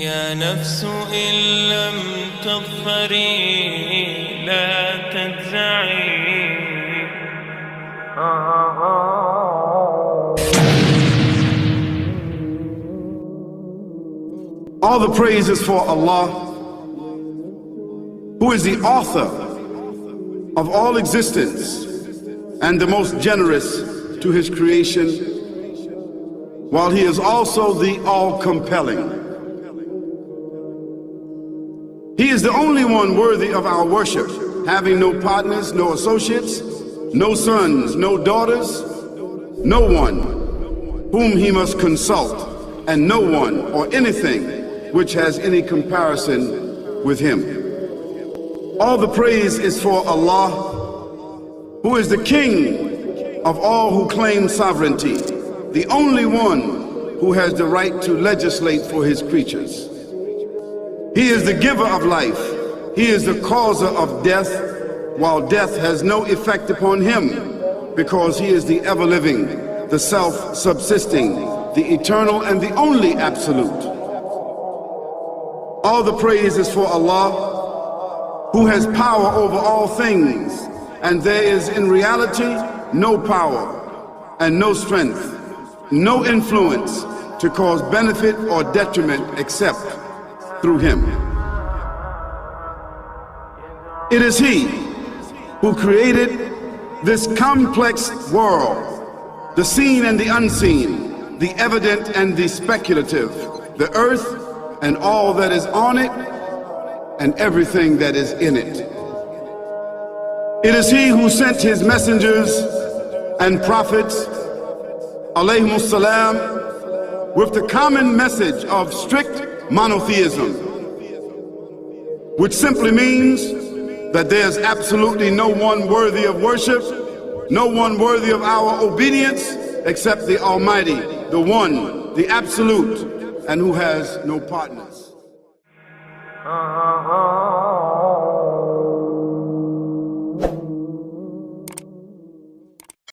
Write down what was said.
يا نفس إن لم تظفري لا تجزعي. All the praise is for Allah, who is the author of all existence and the most generous to his creation, while he is also the all-compelling. He is the only one worthy of our worship, having no partners, no associates, no sons, no daughters, no one whom he must consult, and no one or anything which has any comparison with him. All the praise is for Allah, who is the King of all who claim sovereignty, the only one who has the right to legislate for his creatures. He is the giver of life. He is the causer of death, while death has no effect upon him, because he is the ever-living, the self-subsisting, the eternal and the only absolute. All the praise is for Allah, who has power over all things, and there is in reality no power and no strength, no influence to cause benefit or detriment except through him. It is he who created this complex world, the seen and the unseen, the evident and the speculative, the earth and all that is on it and everything that is in it. It is he who sent his messengers and prophets, alayhimus salam, with the common message of strict monotheism, which simply means that there's absolutely no one worthy of worship, no one worthy of our obedience except the Almighty, the One, the Absolute, and who has no partners.